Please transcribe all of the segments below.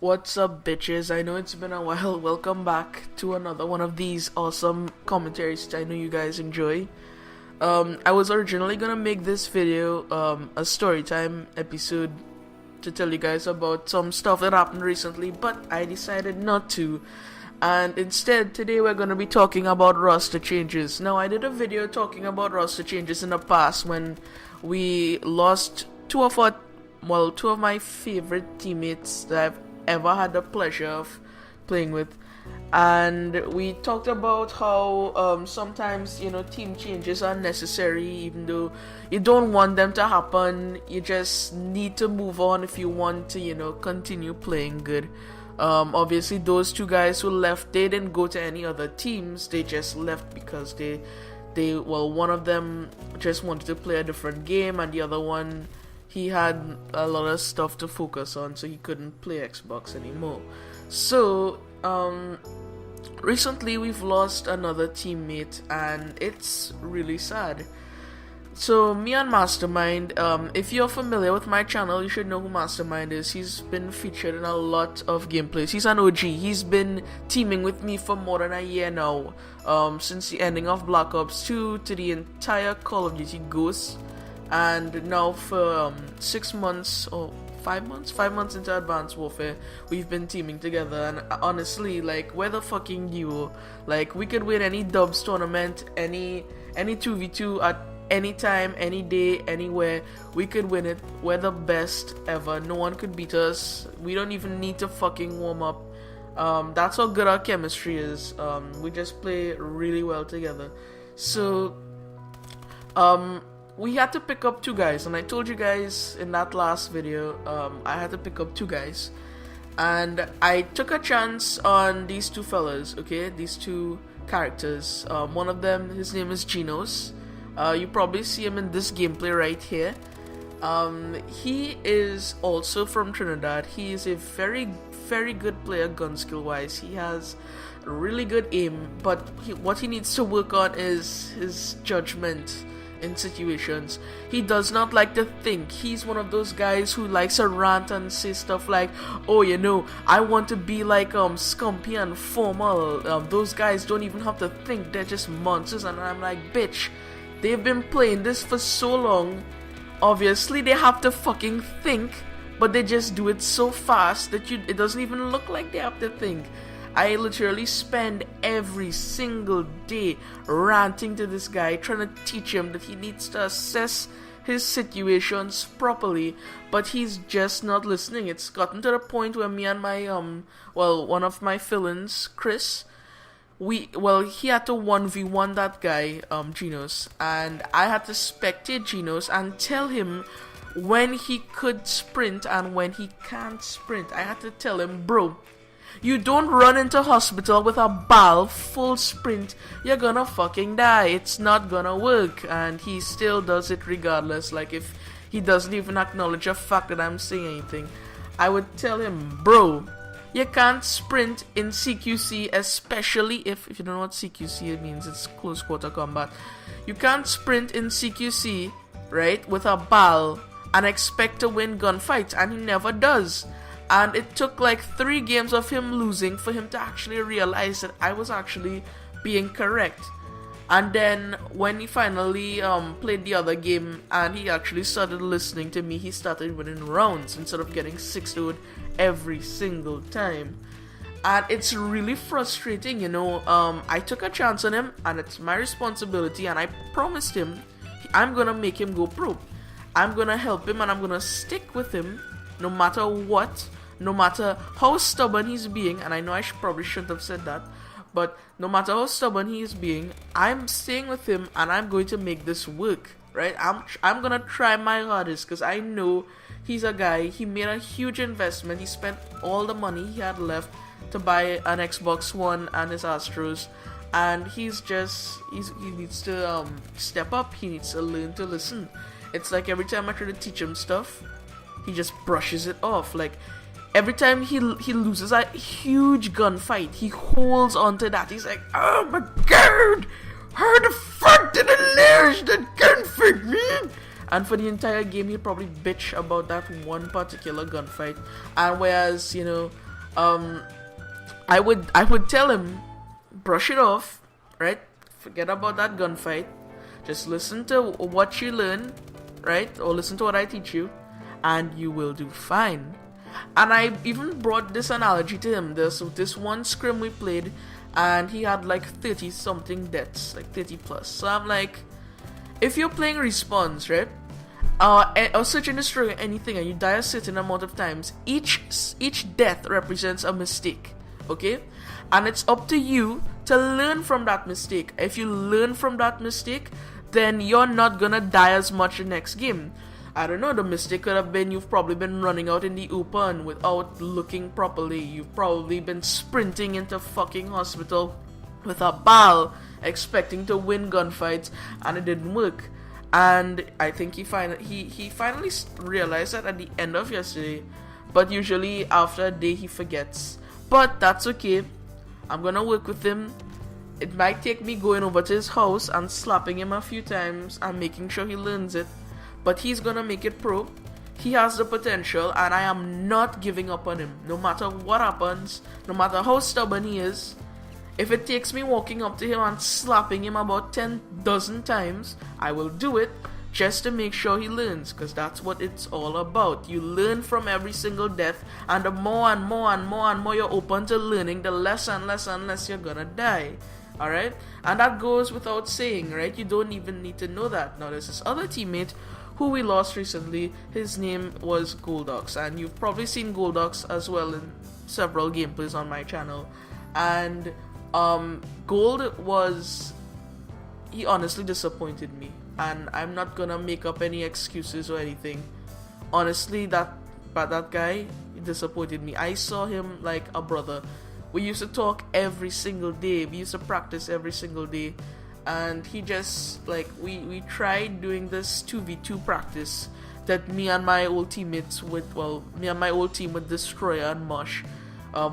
What's up, bitches? I know it's been a while. Welcome back to another one of these awesome commentaries that I know you guys enjoy. I was originally gonna make this video a storytime episode to tell you guys about some stuff that happened recently, but I decided not to. And instead, today we're gonna be talking about roster changes. Now, I did a video talking about roster changes in the past when we lost two of my favorite teammates that I've ever had the pleasure of playing with, and we talked about how sometimes team changes are necessary, even though you don't want them to happen. You just need to move on if you want to continue playing good. Obviously those two guys who left, they didn't go to any other teams. They just left because one of them just wanted to play a different game, and the other one, he had a lot of stuff to focus on, so he couldn't play Xbox anymore. So, recently we've lost another teammate, and it's really sad. So, me and Mastermind, if you're familiar with my channel, you should know who Mastermind is. He's been featured in a lot of gameplays. He's an OG. He's been teaming with me for more than a year now, since the ending of Black Ops 2 to the entire Call of Duty Ghosts. And now for 6 months or 5 months, 5 months into Advanced Warfare, we've been teaming together. And honestly, like, we're the fucking duo. Like, we could win any dubs tournament, any 2v2 at any time, any day, anywhere. We could win it. We're the best ever. No one could beat us. We don't even need to fucking warm up. That's how good our chemistry is. We just play really well together. So, we had to pick up two guys, and I told you guys in that last video, I had to pick up two guys, and I took a chance on these two fellas, okay, these two characters. One of them, his name is Genos. You probably see him in this gameplay right here. He is also from Trinidad. He is a very, very good player gun skill wise. He has really good aim, but what he needs to work on is his judgment in situations. He does not like to think. He's one of those guys who likes to rant and say stuff like, oh, I want to be like Scumpy and Formal. Those guys don't even have to think. They're just monsters. And I'm like, bitch, they've been playing this for so long. Obviously they have to fucking think, but they just do it so fast that it doesn't even look like they have to think. I literally spend every single day ranting to this guy, trying to teach him that he needs to assess his situations properly, but he's just not listening. It's gotten to the point where me and my one of my fill-ins, Chris, he had to 1v1 that guy, Genos, and I had to spectate Genos and tell him when he could sprint and when he can't sprint. I had to tell him, bro, you don't run into hospital with a ball full sprint. You're gonna fucking die. It's not gonna work. And he still does it regardless. Like, if he doesn't even acknowledge the fact that I'm saying anything, I would tell him, bro, you can't sprint in CQC, especially if you don't know what CQC means. It's close quarter combat. You can't sprint in CQC, right, with a ball and expect to win gunfights, and he never does. And it took like 3 games of him losing for him to actually realize that I was actually being correct. And then when he finally played the other game and he actually started listening to me, he started winning rounds instead of getting 6-0'd every single time. And it's really frustrating, I took a chance on him, and it's my responsibility, and I promised him I'm gonna make him go pro. I'm gonna help him, and I'm gonna stick with him no matter what, no matter how stubborn he's being. And I know I probably shouldn't have said that, but no matter how stubborn he is being, I'm staying with him, and I'm going to make this work, right? I'm gonna try my hardest, because I know he's a guy, he made a huge investment. He spent all the money he had left to buy an Xbox One and his Astros, and he needs to step up. He needs to learn to listen. It's like every time I try to teach him stuff, he just brushes it off. Like, every time he loses a huge gunfight, he holds on to that. He's like, oh my god, how the fuck did I lose that gunfight, man? And for the entire game, he'll probably bitch about that one particular gunfight. And whereas, um, I would tell him, brush it off, right? Forget about that gunfight. Just listen to what you learn, right? Or listen to what I teach you, and you will do fine. And I even brought this analogy to him. There's this one scrim we played, and he had like 30 something deaths, like 30 plus. So I'm like, if you're playing respawns, right? Or search and destroy anything, and you die a certain amount of times, each death represents a mistake, okay? And it's up to you to learn from that mistake. If you learn from that mistake, then you're not gonna die as much the next game. I don't know, the mistake could have been you've probably been running out in the open without looking properly. You've probably been sprinting into fucking hospital with a ball, expecting to win gunfights, and it didn't work. And I think he finally realized that at the end of yesterday, but usually after a day he forgets. But that's okay. I'm gonna work with him. It might take me going over to his house and slapping him a few times and making sure he learns it, but he's gonna make it pro. He has the potential, and I am not giving up on him. No matter what happens, no matter how stubborn he is, if it takes me walking up to him and slapping him about 10 dozen times, I will do it just to make sure he learns, because that's what it's all about. You learn from every single death, and the more and more and more and more you're open to learning, the less and less and less you're gonna die. Alright? And that goes without saying, right? You don't even need to know that. Now there's this other teammate who we lost recently. His name was Goldox, and you've probably seen Goldox as well in several gameplays on my channel. And Gold he honestly disappointed me, and I'm not gonna make up any excuses or anything. Honestly, that guy disappointed me. I saw him like a brother. We used to talk every single day. We used to practice every single day. And he just, like, we tried doing this 2v2 practice that me and my old teammates me and my old team with Destroyer and Mush.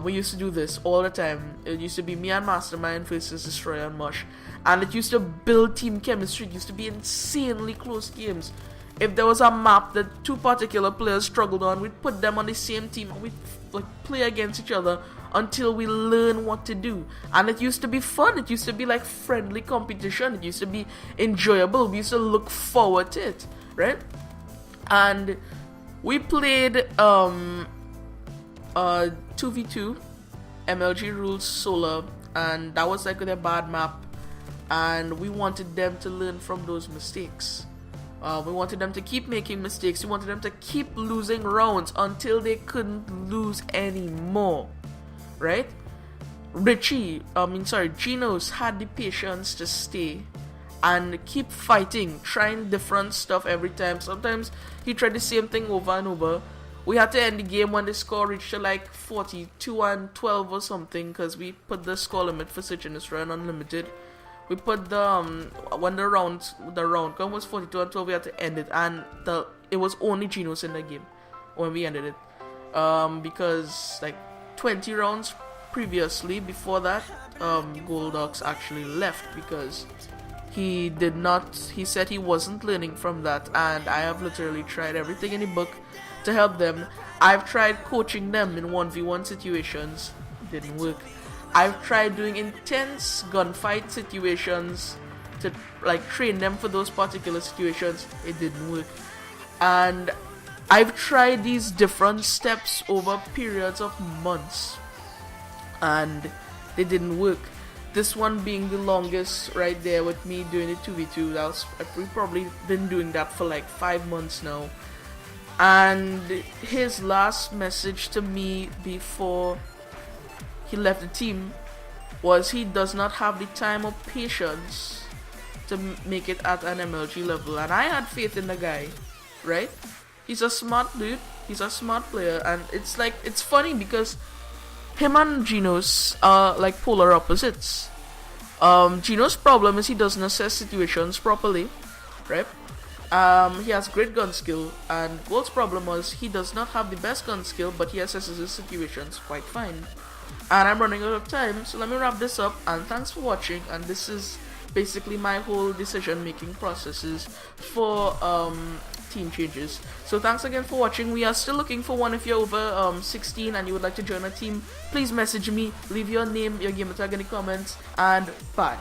We used to do this all the time. It used to be me and Mastermind versus Destroyer and Mush. And it used to build team chemistry. It used to be insanely close games. If there was a map that two particular players struggled on, we'd put them on the same team and we'd like play against each other until we learn what to do. And it used to be fun. It used to be like friendly competition. It used to be enjoyable. We used to look forward to it, right? And we played 2v2 MLG rules solar, and that was like their bad map, and we wanted them to learn from those mistakes. We wanted them to keep making mistakes. We wanted them to keep losing rounds until they couldn't lose anymore, right? Genos had the patience to stay and keep fighting, trying different stuff every time. Sometimes he tried the same thing over and over. We had to end the game when the score reached to like 42 and 12 or something, because we put the score limit for Search and Destroy on unlimited. We put the when the round count was 42 and 12, we had to end it, and it was only Genos in the game when we ended it, because like 20 rounds previously before that, Goldox actually left because he said he wasn't learning from that. And I have literally tried everything in the book to help them. I've tried coaching them in 1v1 situations, didn't work. I've tried doing intense gunfight situations to like train them for those particular situations, it didn't work. And I've tried these different steps over periods of months, and they didn't work. This one being the longest right there with me doing the 2v2. We've probably been doing that for like 5 months now. And his last message to me before he left the team was he does not have the time or patience to make it at an MLG level. And I had faith in the guy, right? He's a smart dude, he's a smart player, and it's funny because him and Genos are like polar opposites. Genos' problem is he doesn't assess situations properly, right? He has great gun skill, and Gold's problem was he does not have the best gun skill, but he assesses his situations quite fine. And I'm running out of time, so let me wrap this up, and thanks for watching. And this is basically my whole decision making processes for team changes. So thanks again for watching. We are still looking for one. If you're over 16 and you would like to join our team, please message me, leave your name, your gamer tag in the comments, and bye.